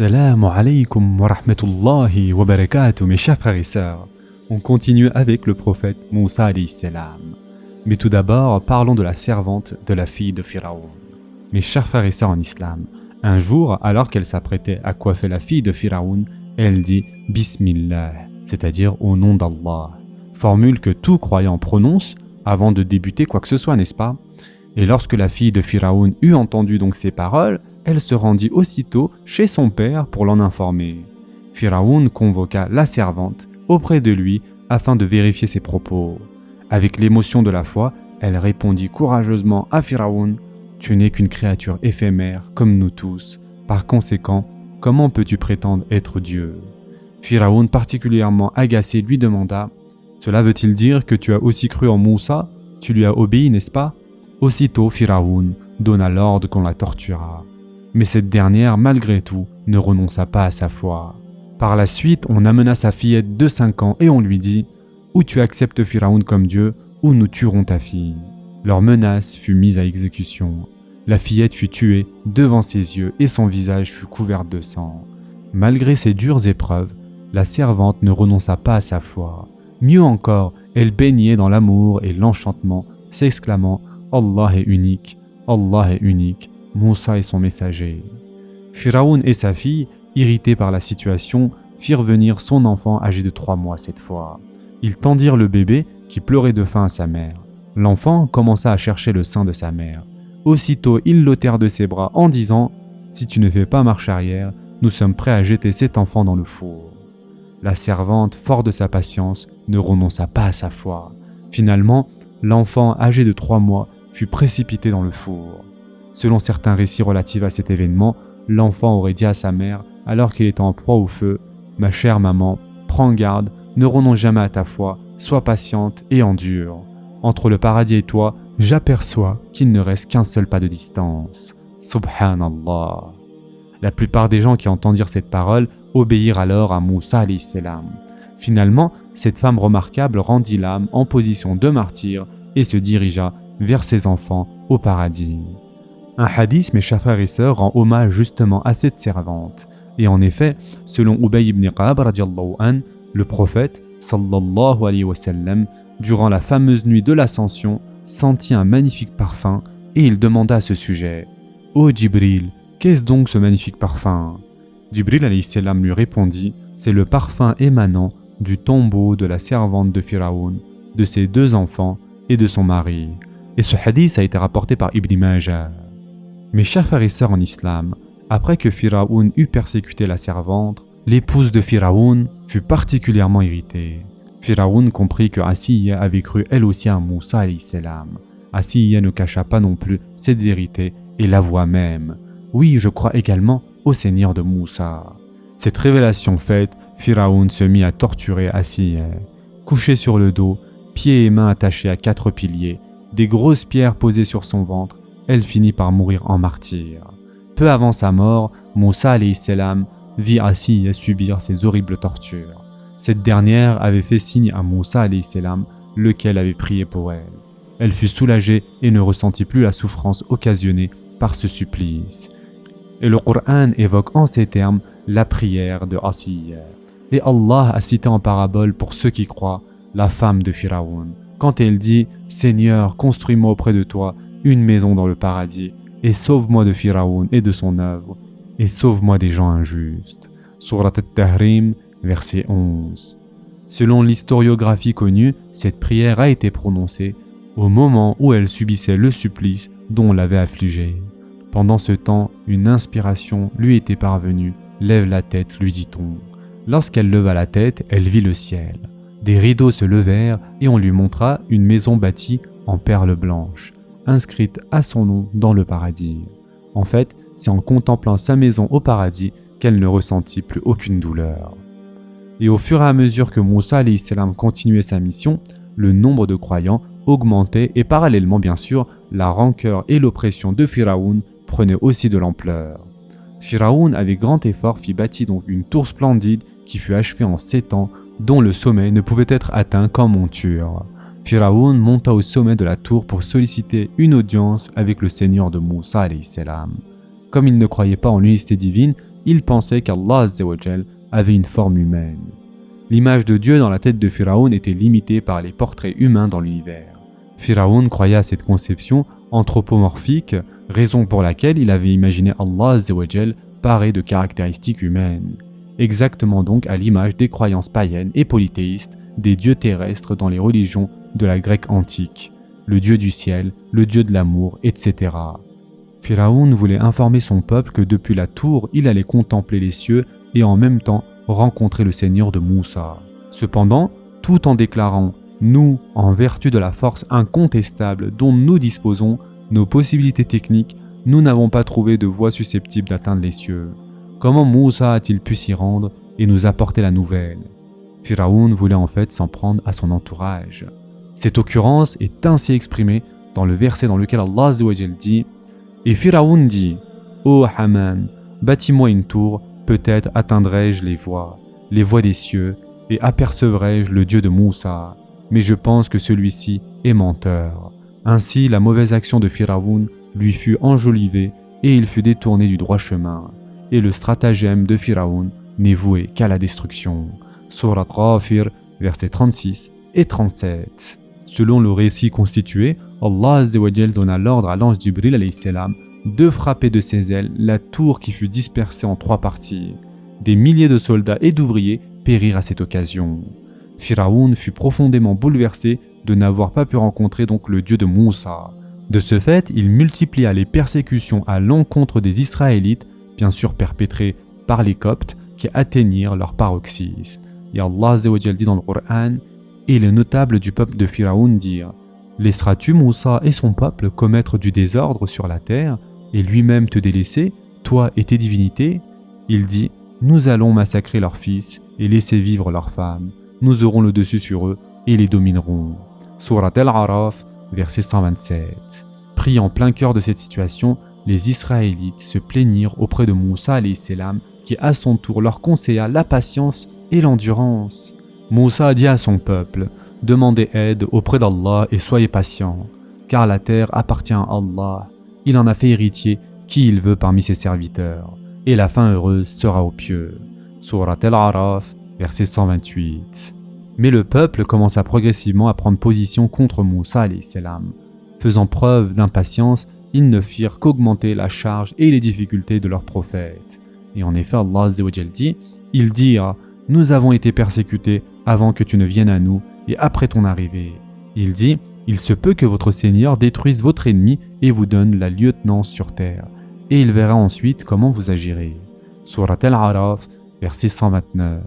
Assalamu alaikum wa rahmatullahi wa barakatuh, mes chers frères et sœurs. On continue avec le prophète Moussa alayhi salam. Mais tout d'abord, parlons de la servante de la fille de Pharaon. Mes chers frères et sœurs en islam, un jour, alors qu'elle s'apprêtait à coiffer la fille de Pharaon, elle dit « Bismillah », c'est-à-dire au nom d'Allah. Formule que tout croyant prononce avant de débuter quoi que ce soit, n'est-ce pas? Et lorsque la fille de Pharaon eut entendu donc ces paroles, elle se rendit aussitôt chez son père pour l'en informer. Pharaon convoqua la servante auprès de lui afin de vérifier ses propos. Avec l'émotion de la foi, elle répondit courageusement à Pharaon « Tu n'es qu'une créature éphémère comme nous tous. Par conséquent, comment peux-tu prétendre être Dieu ?» Pharaon, particulièrement agacé, lui demanda « Cela veut-il dire que tu as aussi cru en Moussa? Tu lui as obéi, n'est-ce pas ?» Aussitôt, Pharaon donna l'ordre qu'on la torturât. Mais cette dernière, malgré tout, ne renonça pas à sa foi. Par la suite, on amena sa fillette de 5 ans et on lui dit « Ou tu acceptes Pharaon comme Dieu, ou nous tuerons ta fille. » Leur menace fut mise à exécution. La fillette fut tuée devant ses yeux et son visage fut couvert de sang. Malgré ces dures épreuves, la servante ne renonça pas à sa foi. Mieux encore, elle baignait dans l'amour et l'enchantement, s'exclamant « Allah est unique, Allah est unique. » Moussa est son messager. Pharaon et sa fille, irrités par la situation, firent venir son enfant âgé de 3 mois cette fois. Ils tendirent le bébé qui pleurait de faim à sa mère. L'enfant commença à chercher le sein de sa mère. Aussitôt, ils l'ôtèrent de ses bras en disant « Si tu ne fais pas marche arrière, nous sommes prêts à jeter cet enfant dans le four. » La servante, fort de sa patience, ne renonça pas à sa foi. Finalement, l'enfant âgé de 3 mois fut précipité dans le four. Selon certains récits relatifs à cet événement, l'enfant aurait dit à sa mère, alors qu'il était en proie au feu, « Ma chère maman, prends garde, ne renonce jamais à ta foi, sois patiente et endure. Entre le paradis et toi, j'aperçois qu'il ne reste qu'un seul pas de distance. Subhanallah. » La plupart des gens qui entendirent cette parole obéirent alors à Moussa alayhi salam. Finalement, cette femme remarquable rendit l'âme en position de martyr et se dirigea vers ses enfants au paradis. Un hadith, mes chers frères et sœurs, rend hommage justement à cette servante. Et en effet, selon Ubay ibn Ka'b radiallahu an, le prophète, sallallahu alayhi wa sallam, durant la fameuse nuit de l'ascension, sentit un magnifique parfum et il demanda à ce sujet « Ô Djibril, qu'est-ce donc ce magnifique parfum ?» Djibril alayhi salam lui répondit « C'est le parfum émanant du tombeau de la servante de Pharaon, de ses 2 enfants et de son mari. » Et ce hadith a été rapporté par Ibn Majah. Mes chers frères et sœurs en islam, après que Pharaon eut persécuté la servante, l'épouse de Pharaon fut particulièrement irritée. Pharaon comprit que Asiya avait cru elle aussi à Moussa alayhi salam. Asiya ne cacha pas non plus cette vérité et l'avoua même. « Oui, je crois également au Seigneur de Moussa. » Cette révélation faite, Pharaon se mit à torturer Asiya. Couchée sur le dos, pieds et mains attachés à 4 piliers, des grosses pierres posées sur son ventre, elle finit par mourir en martyr. Peu avant sa mort, Moussa alayhi salam vit Asiya subir ces horribles tortures. Cette dernière avait fait signe à Moussa alayhi salam, lequel avait prié pour elle. Elle fut soulagée et ne ressentit plus la souffrance occasionnée par ce supplice. Et le Coran évoque en ces termes la prière de Asiya. Et Allah a cité en parabole pour ceux qui croient la femme de Pharaon, quand elle dit « Seigneur, construis-moi auprès de toi une maison dans le paradis, et sauve-moi de Pharaon et de son œuvre, et sauve-moi des gens injustes. » Surat At-Tahrim, verset 11. Selon l'historiographie connue, cette prière a été prononcée au moment où elle subissait le supplice dont on l'avait affligée. Pendant ce temps, une inspiration lui était parvenue. « Lève la tête », lui dit-on. Lorsqu'elle leva la tête, elle vit le ciel. Des rideaux se levèrent et on lui montra une maison bâtie en perles blanches, inscrite à son nom dans le paradis. En fait, c'est en contemplant sa maison au paradis qu'elle ne ressentit plus aucune douleur. Et au fur et à mesure que Moussa alayhi salam continuait sa mission, le nombre de croyants augmentait et parallèlement bien sûr, la rancœur et l'oppression de Pharaon prenaient aussi de l'ampleur. Pharaon avec grand effort fit bâtir donc une tour splendide qui fut achevée en 7 ans, dont le sommet ne pouvait être atteint qu'en monture. Pharaon monta au sommet de la tour pour solliciter une audience avec le Seigneur de Moussa alayhi salam. Comme il ne croyait pas en l'unicité divine, il pensait qu'Allah Azza wa Jal avait une forme humaine. L'image de Dieu dans la tête de Pharaon était limitée par les portraits humains dans l'univers. Pharaon croyait à cette conception anthropomorphique, raison pour laquelle il avait imaginé Allah Azza wa Jal paré de caractéristiques humaines. Exactement donc à l'image des croyances païennes et polythéistes des dieux terrestres dans les religions de la Grecque antique, le dieu du ciel, le dieu de l'amour, etc. Pharaon voulait informer son peuple que depuis la tour, il allait contempler les cieux et en même temps rencontrer le Seigneur de Moussa. Cependant, tout en déclarant « Nous, en vertu de la force incontestable dont nous disposons, nos possibilités techniques, nous n'avons pas trouvé de voie susceptible d'atteindre les cieux. Comment Moussa a-t-il pu s'y rendre et nous apporter la nouvelle ?» Pharaon voulait en fait s'en prendre à son entourage. Cette occurrence est ainsi exprimée dans le verset dans lequel Allah Azza wa Jal dit « Et Pharaon dit « Ô Haman, bâtis-moi une tour, peut-être atteindrai-je les voies des cieux, et apercevrai-je le Dieu de Moussa. Mais je pense que celui-ci est menteur. » Ainsi, la mauvaise action de Pharaon lui fut enjolivée et il fut détourné du droit chemin. Et le stratagème de Pharaon n'est voué qu'à la destruction. Surat Ghafir, versets 36 et 37. Selon le récit constitué, Allah Azza wa Jal donna l'ordre à l'ange Jibril alayhi salam de frapper de ses ailes la tour qui fut dispersée en 3 parties. Des milliers de soldats et d'ouvriers périrent à cette occasion. Pharaon fut profondément bouleversé de n'avoir pas pu rencontrer donc le Dieu de Moussa. De ce fait, il multiplia les persécutions à l'encontre des Israélites, bien sûr perpétrées par les Coptes, qui atteignirent leur paroxysme. Et Allah Azza wa Jal dit dans le Coran, et les notables du peuple de Pharaon dirent, laisseras-tu Moussa et son peuple commettre du désordre sur la terre et lui-même te délaisser, toi et tes divinités? Il dit, nous allons massacrer leurs fils et laisser vivre leurs femmes. Nous aurons le dessus sur eux et les dominerons. Surat Al-Araf, verset 127. Pris en plein cœur de cette situation, les Israélites se plaignirent auprès de Moussa alayhi salam, qui à son tour leur conseilla la patience et l'endurance. Moussa dit à son peuple, demandez aide auprès d'Allah et soyez patients, car la terre appartient à Allah. Il en a fait héritier qui il veut parmi ses serviteurs, et la fin heureuse sera aux pieux. Surat Al-Araf, verset 128. Mais le peuple commença progressivement à prendre position contre Moussa alayhi salam. Faisant preuve d'impatience, ils ne firent qu'augmenter la charge et les difficultés de leur prophète. Et en effet, Allah Azza wa Jal dit, ils dirent, nous avons été persécutés avant que tu ne viennes à nous et après ton arrivée. Il dit, il se peut que votre Seigneur détruise votre ennemi et vous donne la lieutenance sur terre. Et il verra ensuite comment vous agirez. Surat Al-Araf, verset 129.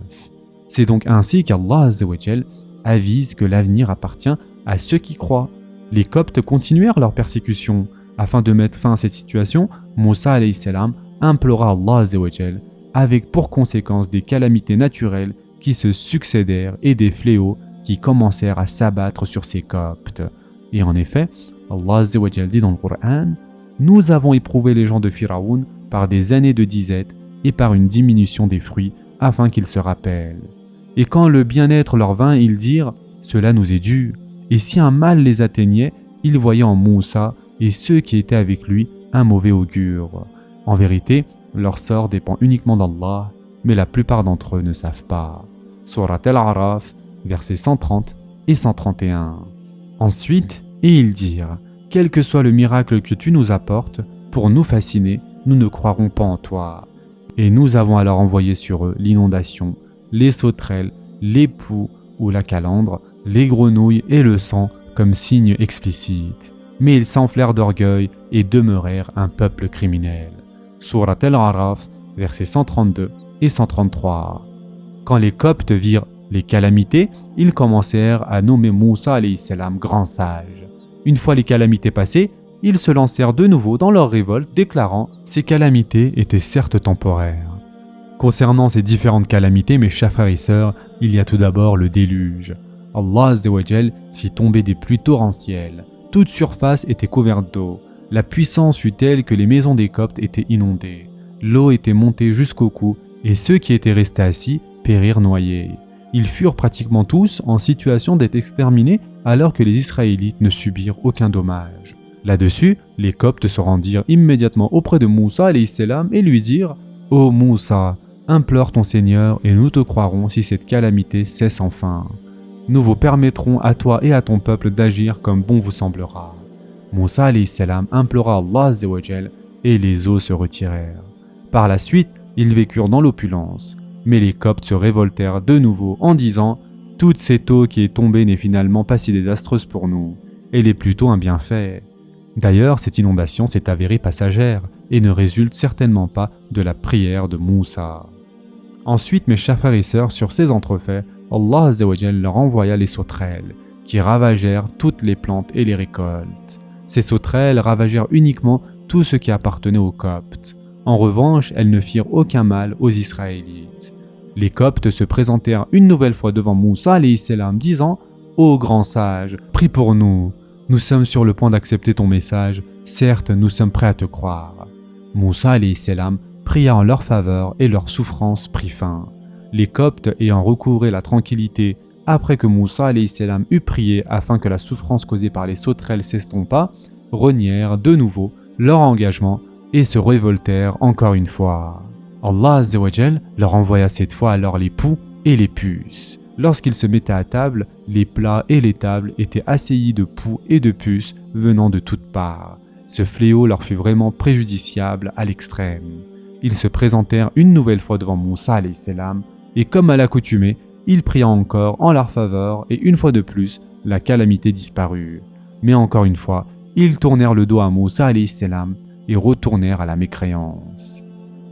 C'est donc ainsi qu'Allah Azza wa Jal avise que l'avenir appartient à ceux qui croient. Les Coptes continuèrent leur persécution. Afin de mettre fin à cette situation, Moussa alayhi salam implora Allah Azza wa Jal, avec pour conséquence des calamités naturelles qui se succédèrent et des fléaux qui commencèrent à s'abattre sur ces Coptes. Et en effet, Allah Azza wa Jal dit dans le Coran, « Nous avons éprouvé les gens de Pharaon par des années de disette et par une diminution des fruits afin qu'ils se rappellent. Et quand le bien-être leur vint, ils dirent, cela nous est dû. Et si un mal les atteignait, ils voyaient en Moussa et ceux qui étaient avec lui un mauvais augure. En vérité, leur sort dépend uniquement d'Allah, mais la plupart d'entre eux ne savent pas. » Surat Al-Araf, versets 130 et 131. Ensuite, et ils dirent, « Quel que soit le miracle que tu nous apportes, pour nous fasciner, nous ne croirons pas en toi. » Et nous avons alors envoyé sur eux l'inondation, les sauterelles, les poux ou la calandre, les grenouilles et le sang comme signe explicite. Mais ils s'enflèrent d'orgueil et demeurèrent un peuple criminel. Surat Al-Araf, versets 132 et 133. Quand les Coptes virent les calamités, ils commencèrent à nommer Moussa alayhi salam grand sage. Une fois les calamités passées, ils se lancèrent de nouveau dans leur révolte, déclarant « Ces calamités étaient certes temporaires. » Concernant ces différentes calamités, mes chers frères et sœurs, il y a tout d'abord le déluge. Allah Azza wa Jal fit tomber des pluies torrentielles. Toute surface était couverte d'eau. La puissance fut telle que les maisons des Coptes étaient inondées. L'eau était montée jusqu'au cou et ceux qui étaient restés assis périrent noyés. Ils furent pratiquement tous en situation d'être exterminés alors que les Israélites ne subirent aucun dommage. Là-dessus, les Coptes se rendirent immédiatement auprès de Moussa alayhi salam et lui dirent « Ô Moussa, implore ton Seigneur et nous te croirons si cette calamité cesse enfin. Nous vous permettrons à toi et à ton peuple d'agir comme bon vous semblera. Moussa alayhi salam implora Allah azza wa jal et les eaux se retirèrent. Par la suite, ils vécurent dans l'opulence. Mais les Coptes se révoltèrent de nouveau en disant « Toute cette eau qui est tombée n'est finalement pas si désastreuse pour nous. Elle est plutôt un bienfait. » D'ailleurs, cette inondation s'est avérée passagère et ne résulte certainement pas de la prière de Moussa. Ensuite, mes chers frères et sœurs, sur ces entrefaits, Allah azza wa jal leur envoya les sauterelles, qui ravagèrent toutes les plantes et les récoltes. Ces sauterelles ravagèrent uniquement tout ce qui appartenait aux Coptes. En revanche, elles ne firent aucun mal aux Israélites. Les Coptes se présentèrent une nouvelle fois devant Moussa alayhi salam, disant « Ô grand sage, prie pour nous. Nous sommes sur le point d'accepter ton message. Certes, nous sommes prêts à te croire. » Moussa alayhi salam pria en leur faveur et leur souffrance prit fin. Les Coptes ayant recouvré la tranquillité après que Moussa alayhi salam eut prié afin que la souffrance causée par les sauterelles s'estompa, renièrent de nouveau leur engagement et se révoltèrent encore une fois. Allah azza wa jal leur envoya cette fois alors les poux et les puces. Lorsqu'ils se mettaient à table, les plats et les tables étaient assaillis de poux et de puces venant de toutes parts. Ce fléau leur fut vraiment préjudiciable à l'extrême. Ils se présentèrent une nouvelle fois devant Moussa alayhi salam et comme à l'accoutumée, ils prièrent encore en leur faveur et une fois de plus, la calamité disparut. Mais encore une fois, ils tournèrent le dos à Moussa alayhi salam et retournèrent à la mécréance.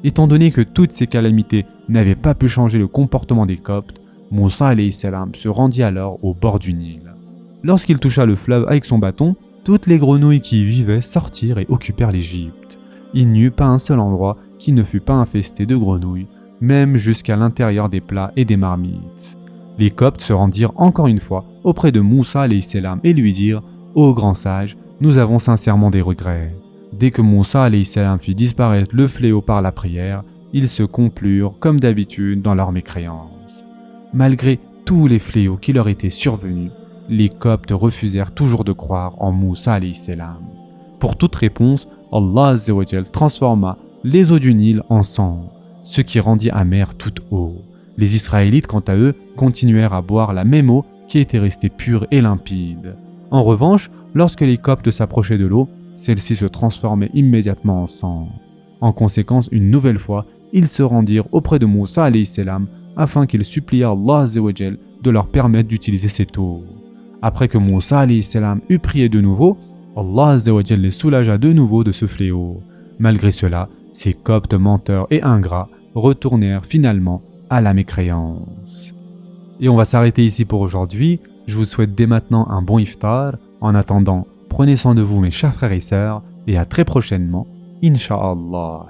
Étant donné que toutes ces calamités n'avaient pas pu changer le comportement des Coptes, Moussa alayhi salam se rendit alors au bord du Nil. Lorsqu'il toucha le fleuve avec son bâton, toutes les grenouilles qui y vivaient sortirent et occupèrent l'Égypte. Il n'y eut pas un seul endroit qui ne fût pas infesté de grenouilles, même jusqu'à l'intérieur des plats et des marmites. Les Coptes se rendirent encore une fois auprès de Moussa alayhi salam et lui dirent « Ô grand sage, nous avons sincèrement des regrets. » Dès que Moussa alayhi salam fit disparaître le fléau par la prière, ils se complurent comme d'habitude dans leur mécréance. Malgré tous les fléaux qui leur étaient survenus, les Coptes refusèrent toujours de croire en Moussa alayhi salam. Pour toute réponse, Allah azza wa jal transforma les eaux du Nil en sang, ce qui rendit amère toute eau. Les Israélites, quant à eux, continuèrent à boire la même eau qui était restée pure et limpide. En revanche, lorsque les Coptes s'approchaient de l'eau, celle-ci se transformait immédiatement en sang. En conséquence, une nouvelle fois, ils se rendirent auprès de Moussa alayhi salam afin qu'il suppliât Allah azza wa jal de leur permettre d'utiliser cette eau. Après que Moussa alayhi salam eut prié de nouveau, Allah azza wa jal les soulagea de nouveau de ce fléau. Malgré cela, ces Coptes menteurs et ingrats retournèrent finalement à la mécréance. Et on va s'arrêter ici pour aujourd'hui. Je vous souhaite dès maintenant un bon iftar. En attendant, prenez soin de vous mes chers frères et sœurs et à très prochainement, Inch'Allah.